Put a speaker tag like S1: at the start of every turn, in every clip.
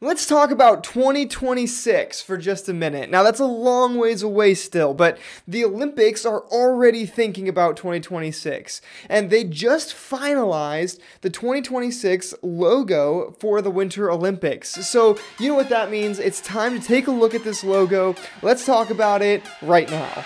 S1: Let's talk about 2026 for just a minute. Now that's a long ways away still, but the Olympics are already thinking about 2026, and they just finalized the 2026 logo for the Winter Olympics. So you know what that means. It's time to take a look at this logo. Let's talk about it right now.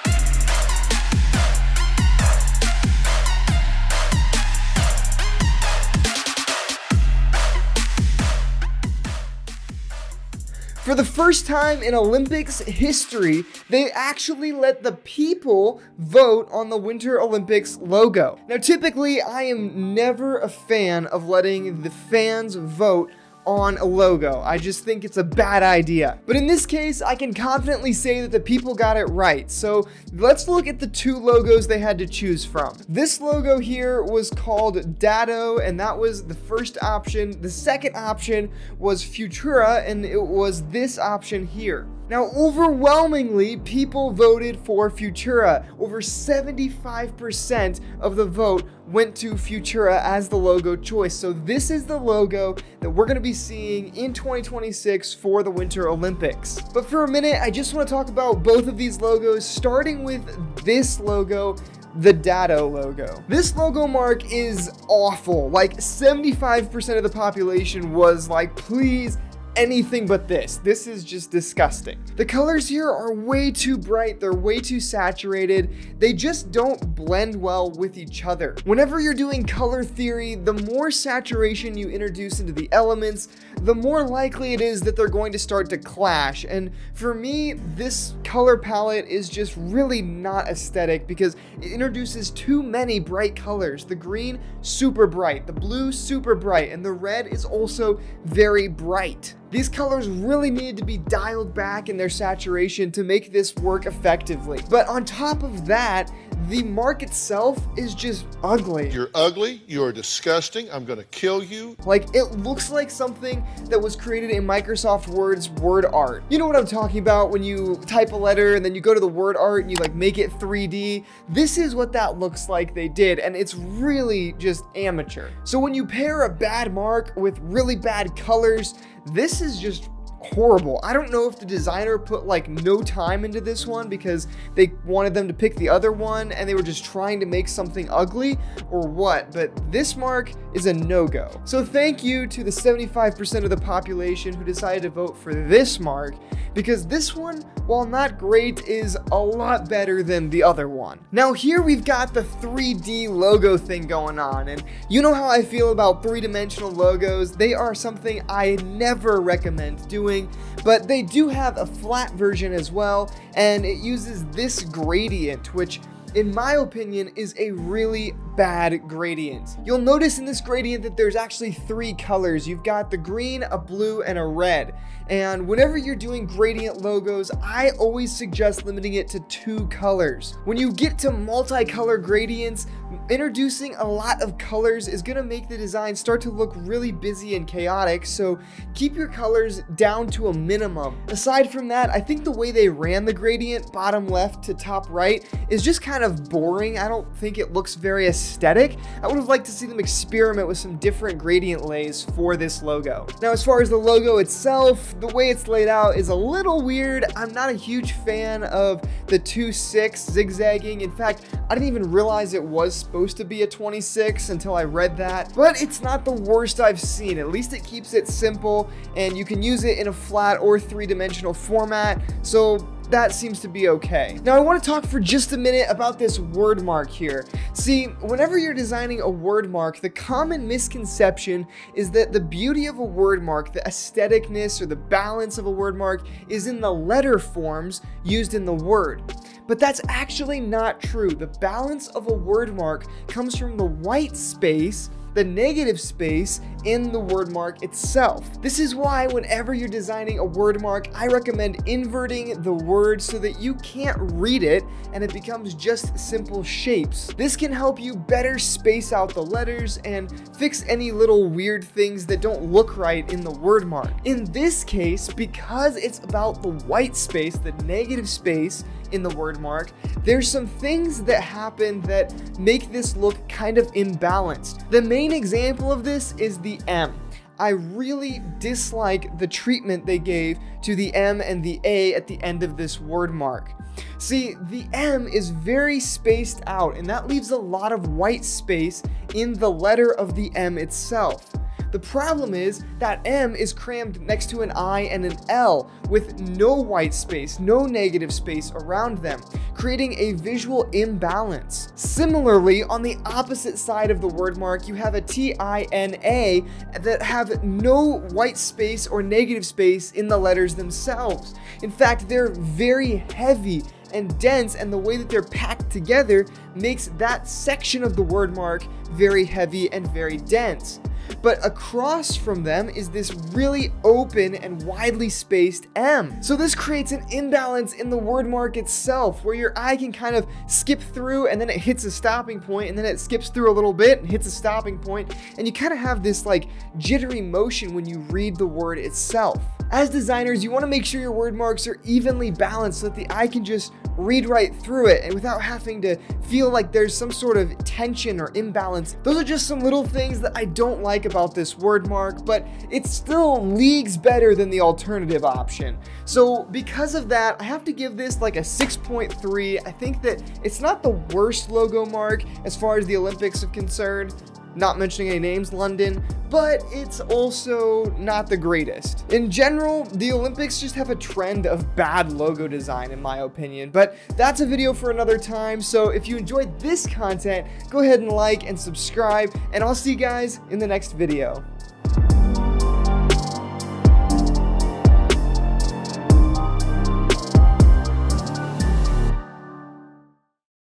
S1: For the first time in Olympics history, they actually let the people vote on the Winter Olympics logo. Now, typically, I am never a fan of letting the fans vote on a logo. I just think it's a bad idea. But in this case, I can confidently say that the people got it right. So let's look at the two logos they had to choose from. This logo here was called Datto, and that was the first option. The second option was Futura, and it was this option here. Now, overwhelmingly, people voted for Futura. Over 75% of the vote went to Futura as the logo choice. So this is the logo that we're going to be seeing in 2026 for the Winter Olympics. But for a minute, I just want to talk about both of these logos, starting with this logo, the Datto logo. This logo mark is awful. Like 75% of the population was like, please, anything but this. This is just disgusting. The colors here are way too bright. They're way too saturated. They just don't blend well with each other. Whenever you're doing color theory, the more saturation you introduce into the elements, the more likely it is that they're going to start to clash. And for me, this color palette is just really not aesthetic because it introduces too many bright colors. The green, super bright. The blue, super bright. And the red is also very bright. These colors really needed to be dialed back in their saturation to make this work effectively. But on top of that, the mark itself is just ugly.
S2: You're ugly, you're disgusting, I'm gonna kill you.
S1: Like, it looks like something that was created in Microsoft Word's word art. You know what I'm talking about when you type a letter and then you go to the word art and you like make it 3D? This is what that looks like they did, and it's really just amateur. So when you pair a bad mark with really bad colors, this is just horrible. I don't know if the designer put like no time into this one because they wanted them to pick the other one and they were just trying to make something ugly or what, but this mark is a no-go. So thank you to the 75% of the population who decided to vote for this mark, because this one, while not great, is a lot better than the other one. Now here we've got the 3D logo thing going on, and you know how I feel about three-dimensional logos. They are something I never recommend doing, but they do have a flat version as well, and it uses this gradient, which in my opinion is a really bad gradient. You'll notice in this gradient that there's actually three colors. You've got the green, a blue, and a red. And whenever you're doing gradient logos, I always suggest limiting it to 2 colors. When you get to multicolor gradients, introducing a lot of colors is gonna make the design start to look really busy and chaotic, so keep your colors down to a minimum. Aside from that, I think the way they ran the gradient, bottom left to top right, is just kind of boring. I don't think it looks very aesthetic. I would have liked to see them experiment with some different gradient lays for this logo. Now, as far as the logo itself, the way it's laid out is a little weird. I'm not a huge fan of the 2-6 zigzagging. In fact, I didn't even realize it was supposed to be a 26 until I read that, but it's not the worst I've seen. At least it keeps it simple, and you can use it in a flat or 3-dimensional format, so that seems to be okay. Now I want to talk for just a minute about this word mark here. See, whenever you're designing a word mark, the common misconception is that the beauty of a word mark, the aestheticness or the balance of a word mark, is in the letter forms used in the word. But that's actually not true. The balance of a word mark comes from the white space, the negative space in the word mark itself. This is why whenever you're designing a word mark, I recommend inverting the word so that you can't read it and it becomes just simple shapes. This can help you better space out the letters and fix any little weird things that don't look right in the word mark. In this case, because it's about the white space, the negative space in the word mark, there's some things that happen that make this look kind of imbalanced. The main example of this is the M. I really dislike the treatment they gave to the M and the A at the end of this word mark. See, the M is very spaced out, and that leaves a lot of white space in the letter of the M itself. The problem is that M is crammed next to an I and an L with no white space, no negative space around them, creating a visual imbalance. Similarly, on the opposite side of the word mark, you have a T-I-N-A that have no white space or negative space in the letters themselves. In fact, they're very heavy and dense, and the way that they're packed together makes that section of the word mark very heavy and very dense. But across from them is this really open and widely spaced M. So this creates an imbalance in the word mark itself, where your eye can kind of skip through and then it hits a stopping point, and then it skips through a little bit and hits a stopping point, and you kind of have this like jittery motion when you read the word itself. As designers, you want to make sure your word marks are evenly balanced so that the eye can just read right through it and without having to feel like there's some sort of tension or imbalance. Those are just some little things that I don't like about this word mark, but it's still leagues better than the alternative option. So because of that, I have to give this like a 6.3. I think that it's not the worst logo mark as far as the Olympics are concerned, not mentioning any names, London, but it's also not the greatest. In general, the Olympics just have a trend of bad logo design in my opinion, but that's a video for another time. So if you enjoyed this content, go ahead and like and subscribe, and I'll see you guys in the next video.